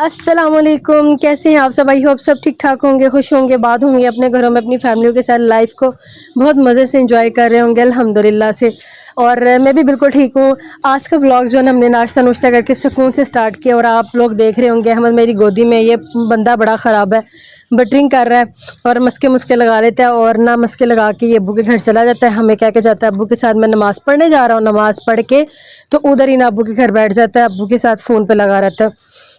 अस्सलामुअलैकुम, कैसे हैं आप सब? आई होप सब ठीक ठाक होंगे, खुश होंगे, बाद होंगे अपने घरों में अपनी फैमिलियों के साथ लाइफ को बहुत मज़े से एंजॉय कर रहे होंगे अल्हम्दुलिल्लाह से। और मैं भी बिल्कुल ठीक हूँ। आज का व्लॉग जो है ना, हमने नाश्ता नुश्ता करके सुकून से स्टार्ट किया और आप लोग देख रहे होंगे अहमद मेरी गोदी में, ये बंदा बड़ा ख़राब है, बटरिंग कर रहा है और मस्के मुस्के लगा लेता है और ना मस्के लगा के ये अब्बू के घर चला जाता है। हमें कह के जाता है अब्बू के साथ मैं नमाज़ पढ़ने जा रहा हूँ, नमाज़ पढ़ के तो उधर ही ना अब्बू के घर बैठ जाता है, अब्बू के साथ फ़ोन पे लगा रहता है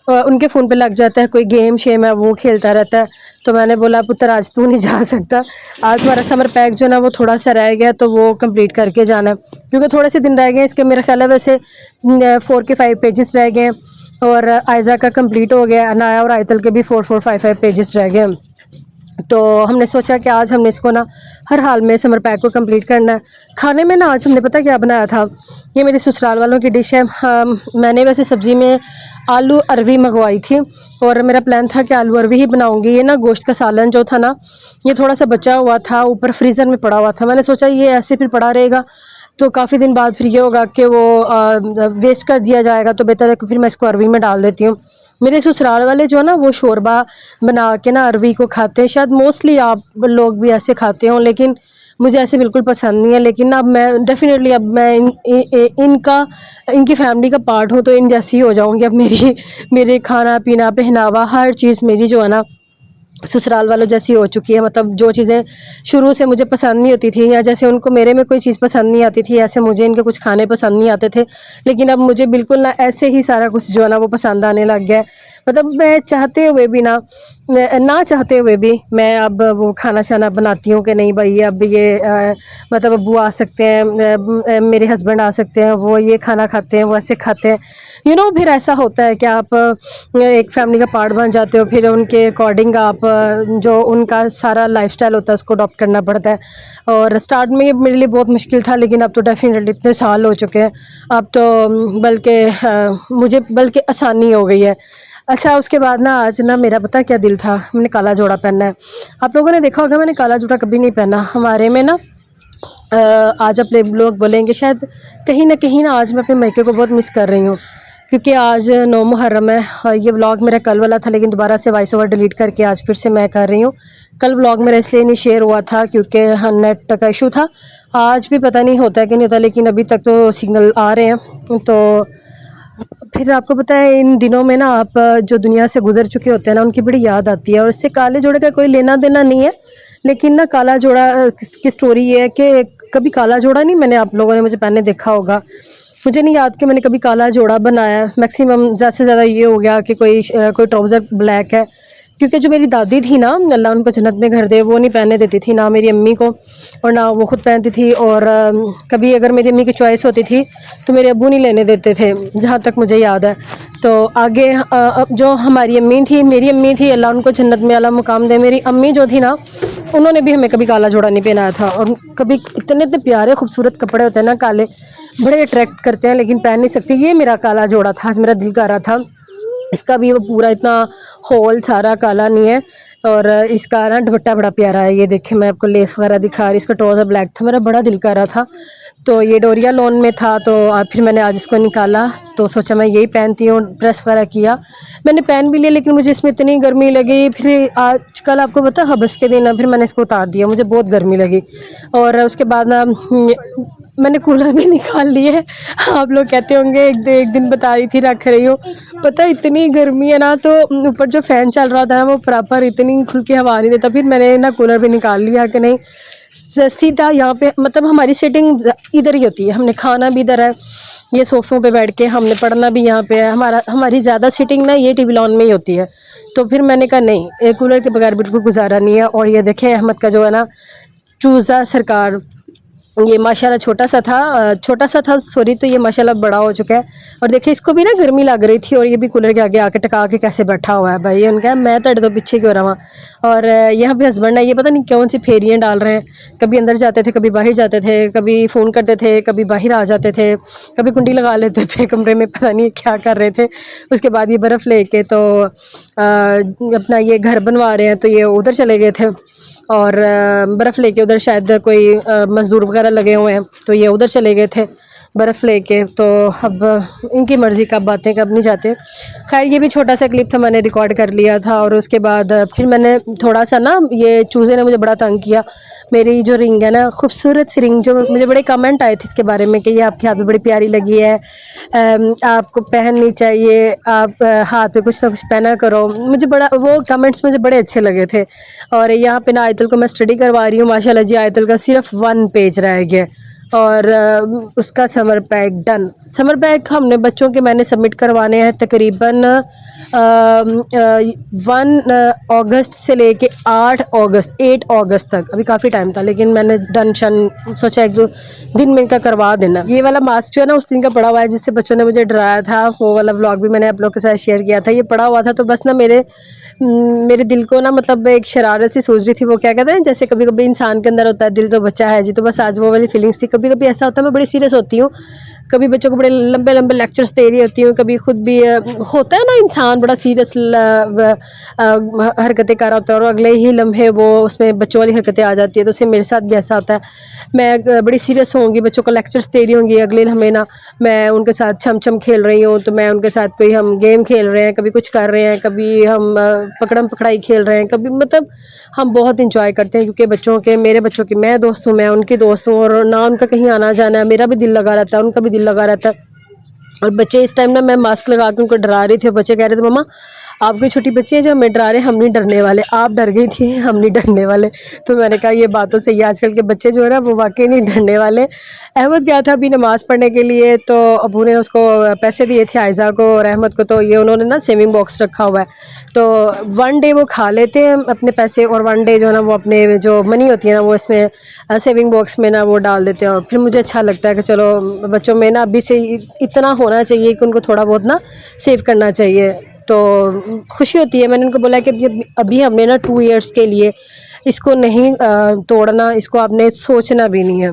और उनके फ़ोन पे लग जाता है, कोई गेम शेम है वो खेलता रहता है। तो मैंने बोला पुत्र आज तू नहीं जा सकता, आज तुम्हारा समर पैक जो है ना वो थोड़ा सा रह गया तो वो कंप्लीट करके जाना है, क्योंकि थोड़े से दिन रह गए इसके। मेरा ख्याल है वैसे 4 के 5 पेजेस रह गए और आयज़ा का कंप्लीट हो गया, अनाया और आयतल के भी 4 5 पेजेस रह गए। तो हमने सोचा कि आज हमने इसको ना हर हाल में समर पैक को कंप्लीट करना है। खाने में ना आज हमने पता क्या बनाया था, ये मेरे ससुराल वालों की डिश है। मैंने वैसे सब्ज़ी में आलू अरवी मंगवाई थी और मेरा प्लान था कि आलू अरवी ही बनाऊंगी। ये ना गोश्त का सालन जो था ना, ये थोड़ा सा बचा हुआ था, ऊपर फ्रीज़र में पड़ा हुआ था। मैंने सोचा ये ऐसे फिर पड़ा रहेगा तो काफ़ी दिन बाद फिर ये होगा कि वो वेस्ट कर दिया जाएगा, तो बेहतर है कि फिर मैं इसको अरवी में डाल देती हूँ। मेरे ससुराल वाले जो है ना वो शोरबा बना के ना अरवी को खाते हैं, शायद मोस्टली आप लोग भी ऐसे खाते हो, लेकिन मुझे ऐसे बिल्कुल पसंद नहीं है। लेकिन ना अब मैं डेफिनेटली अब मैं इनका इनकी फैमिली का पार्ट हूँ तो इन जैसी ही हो जाऊँगी। अब मेरे खाना पीना पहनावा हर चीज़ मेरी जो है ना ससुराल वालों जैसी हो चुकी है। मतलब जो चीज़ें शुरू से मुझे पसंद नहीं होती थी, या जैसे उनको मेरे में कोई चीज़ पसंद नहीं आती थी, ऐसे मुझे इनके कुछ खाने पसंद नहीं आते थे। लेकिन अब मुझे बिल्कुल ना ऐसे ही सारा कुछ जो है ना वो पसंद आने लग गया है। मतलब मैं चाहते हुए भी ना चाहते हुए भी मैं अब वो खाना शाना बनाती हूँ कि नहीं भाई अब ये मतलब अब्बू आ सकते हैं, मेरे हस्बैंड आ सकते हैं, वो ये खाना खाते हैं, वो ऐसे खाते हैं, फिर ऐसा होता है कि आप एक फैमिली का पार्ट बन जाते हो, फिर उनके अकॉर्डिंग आप जो उनका सारा लाइफस्टाइल होता है उसको अडॉप्ट करना पड़ता है। और स्टार्ट में ये मेरे लिए बहुत मुश्किल था, लेकिन अब तो डेफिनेटली इतने साल हो चुके हैं, अब तो मुझे बल्कि आसानी हो गई है। अच्छा, उसके बाद ना आज ना मेरा पता क्या दिल था, मैंने काला जोड़ा पहनना है। आप लोगों ने देखा होगा मैंने काला जोड़ा कभी नहीं पहना हमारे में ना। आज अपने लोग बोलेंगे शायद कहीं ना आज मैं अपने मायके को बहुत मिस कर रही हूँ, क्योंकि आज 9 मुहर्रम है और ये व्लॉग मेरा कल वाला था, लेकिन दोबारा से वॉइस ओवर डिलीट करके आज फिर से मैं कर रही हूँ। कल व्लॉग मेरा इसलिए नहीं शेयर हुआ था क्योंकि नेट का इशू था। आज भी पता नहीं होता है कि नहीं होता, लेकिन अभी तक तो सिग्नल आ रहे हैं। तो फिर आपको पता है इन दिनों में ना आप जो दुनिया से गुजर चुके होते हैं ना उनकी बड़ी याद आती है, और इससे काले जोड़े का कोई लेना देना नहीं है। लेकिन ना काला जोड़ा की स्टोरी ये है कि कभी काला जोड़ा नहीं मैंने, आप लोगों ने मुझे पहले देखा होगा, मुझे नहीं याद कि मैंने कभी काला जोड़ा बनाया। मैक्सिमम ज़्यादा से ज़्यादा ये हो गया कि कोई ट्राउज़र ब्लैक है, क्योंकि जो मेरी दादी थी ना, अल्लाह उनको जन्नत में घर दे, वो नहीं पहनने देती थी ना मेरी अम्मी को, और ना वो ख़ुद पहनती थी। और कभी अगर मेरी अम्मी की चॉइस होती थी तो मेरे अब्बू नहीं लेने देते थे, जहाँ तक मुझे याद है। तो आगे जो हमारी अम्मी थी, मेरी अम्मी थी, अल्लाह उनको जन्नत में आला मुकाम दे, मेरी अम्मी जो थी ना उन्होंने भी हमें कभी काला जोड़ा नहीं पहनाया था। और कभी इतने इतने प्यारे खूबसूरत कपड़े होते हैं ना काले, बड़े अट्रैक्ट करते हैं, लेकिन पहन नहीं सकती। ये मेरा काला जोड़ा था, आज मेरा दिल कर रहा था इसका भी, वो पूरा इतना होल सारा काला नहीं है। और इसका ना दुपट्टा बड़ा प्यारा है, ये देखिए मैं आपको लेस वगैरह दिखा रही, इसका ट्राउज़र ब्लैक था, मेरा बड़ा दिल कर रहा था। तो ये डोरिया लोन में था, तो फिर मैंने आज इसको निकाला तो सोचा मैं यही पहनती हूँ। प्रेस वगैरह किया, मैंने पहन भी लिया, लेकिन मुझे इसमें इतनी गर्मी लगी। फिर आजकल आपको पता हबस के दिन फिर मैंने इसको उतार दिया, मुझे बहुत गर्मी लगी। और उसके बाद ना मैंने कूलर भी निकाल लिए। आप लोग कहते होंगे एक दिन बता रही थी रख रही हो, पता है इतनी गर्मी है ना, तो ऊपर जो फ़ैन चल रहा था वो प्रॉपर इतनी खुल के हवा नहीं देता। फिर मैंने ना कूलर भी निकाल लिया कि नहीं सीधा यहाँ पे, मतलब हमारी सेटिंग इधर ही होती है, हमने खाना भी इधर है, ये सोफ़ों पे बैठ के हमने पढ़ना भी यहाँ पे है, हमारी ज़्यादा सीटिंग ना ये टीवी लॉन में ही होती है। तो फिर मैंने कहा नहीं, एक कूलर के बगैर बिल्कुल गुजारा नहीं है। और ये देखें अहमद का जो है ना चूज़ा सरकार, ये माशाल्लाह छोटा सा था सॉरी, तो ये माशाल्लाह बड़ा हो चुका है। और देखिए इसको भी ना गर्मी लग रही थी, और ये भी कूलर के आगे आके टका के कैसे बैठा हुआ है भाई। उनका मैं तेरे तो पीछे क्यों रहा। और यहाँ पे हस्बैंड है, ये पता नहीं कौन सी फेरियाँ डाल रहे हैं, कभी अंदर जाते थे, कभी बाहर जाते थे, कभी फ़ोन करते थे, कभी बाहर आ जाते थे, कभी कुंडी लगा लेते थे कमरे में, पता नहीं क्या कर रहे थे। उसके बाद ये बर्फ़ लेके तो अपना ये घर बनवा रहे हैं, तो ये उधर चले गए थे। और बर्फ़ लेके उधर शायद कोई मज़दूर वगैरह लगे हुए हैं, तो ये उधर चले गए थे। बर्फ़ लेके। तो अब इनकी मर्ज़ी कब आते हैं कब नहीं जाते। खैर ये भी छोटा सा क्लिप था, मैंने रिकॉर्ड कर लिया था। और उसके बाद फिर मैंने थोड़ा सा ना, ये चूज़े ने मुझे बड़ा तंग किया। मेरी जो रिंग है ना, खूबसूरत सी रिंग, जो मुझे बड़े कमेंट आए थे इसके बारे में कि ये आपके हाथ में बड़ी प्यारी लगी है, आपको पहननी चाहिए, आप हाथ पे कुछ ना कुछ पहना करो। मुझे बड़ा वो कमेंट्स मुझे बड़े अच्छे लगे थे। और यहाँ पे ना आयतुल को मैं स्टडी करवा रही हूँ, माशाल्लाह जी। आयतुल का सिर्फ 1 पेज रह गया और उसका summer pack done. Summer pack हमने बच्चों के मैंने सबमिट करवाने हैं तकरीबन 1 अगस्त से लेके 8 अगस्त तक। अभी काफ़ी टाइम था, लेकिन मैंने डन शन सोचा 1-2 दिन में इनका करवा देना। ये वाला मास्क जो है ना, उस दिन का पड़ा हुआ है जिससे बच्चों ने मुझे डराया था। वो वाला व्लॉग भी मैंने आप लोग के साथ शेयर किया था। ये पड़ा हुआ था तो बस ना मेरे दिल को ना, मतलब एक शरारत सी सूझ रही थी। वो क्या कहते हैं, जैसे कभी कभी इंसान के अंदर होता है दिल तो बच्चा है जी, तो बस आज वो वाली फीलिंग्स थी। कभी कभी ऐसा होता है मैं बड़ी सीरियस होती हूँ, कभी बच्चों को बड़े लंबे लंबे लेक्चर्स दे रही होती हूँ, कभी खुद भी होता है ना इंसान बड़ा सीरियस हरकतें कर रहा होता है और अगले ही लम्हे वो उसमें बच्चों वाली हरकतें आ जाती है। तो उससे मेरे साथ भी ऐसा होता है। मैं बड़ी सीरियस होंगी, बच्चों को लेक्चर्स दे रही होंगी, अगले लम्हे ना मैं उनके साथ छम छम खेल रही हूँ, तो मैं उनके साथ कोई हम गेम खेल रहे हैं, कभी कुछ कर रहे हैं, कभी हम पकड़म पकड़ाई खेल रहे हैं, कभी मतलब हम बहुत इंजॉय करते हैं। क्योंकि बच्चों के, मेरे बच्चों की मैं दोस्त हूँ, मैं उनकी दोस्त हूँ, और ना उनका कहीं आना जाना है, मेरा भी दिल लगा रहता है, उनका भी दिल लगा रहता है। और बच्चे इस टाइम ना, मैं मास्क लगा के उनको डरा रही थी और बच्चे कह रहे थे मम्मा आप कोई छोटी बच्ची है जो हमें डरा रहे हैं, हम नहीं डरने वाले, आप डर गई थी, हम नहीं डरने वाले। तो मैंने कहा ये बात तो सही है, आजकल के बच्चे जो है ना वो वाकई नहीं डरने वाले। अहमद गया था अभी नमाज़ पढ़ने के लिए, तो अबू ने उसको पैसे दिए थे आयज़ा को और अहमद को, तो ये उन्होंने ना सेविंग बॉक्स रखा हुआ है। तो 1 डे वो खा लेते हैं अपने पैसे, और 1 डे जो है ना वो अपने जो मनी होती है ना वो इसमें सेविंग बॉक्स में ना वो डाल देते हैं। और फिर मुझे अच्छा लगता है कि चलो बच्चों में ना अभी से इतना होना चाहिए कि उनको थोड़ा बहुत ना सेव करना चाहिए, तो खुशी होती है। मैंने उनको बोला कि अभी हमने ना 2 इयर्स के लिए इसको नहीं तोड़ना, इसको आपने सोचना भी नहीं है।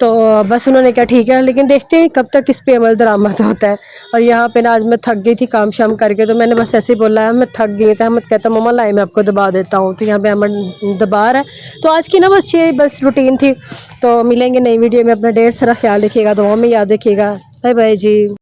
तो बस उन्होंने कहा ठीक है, लेकिन देखते हैं कब तक इस पे अमल दरामद होता है। और यहाँ पे ना आज मैं थक गई थी काम शाम करके, तो मैंने बस ऐसे ही बोला है मैं थक गई थी। अहमद कहता मम्मा लाई मैं आपको दबा देता हूँ, तो यहाँ पे अहमद दबा रहा है। तो आज की ना बस ये बस रूटीन थी। तो मिलेंगे नई वीडियो में, अपना ढेर सारा ख्याल रखिएगा, दुआ में याद रखिएगा। बाय बाय जी।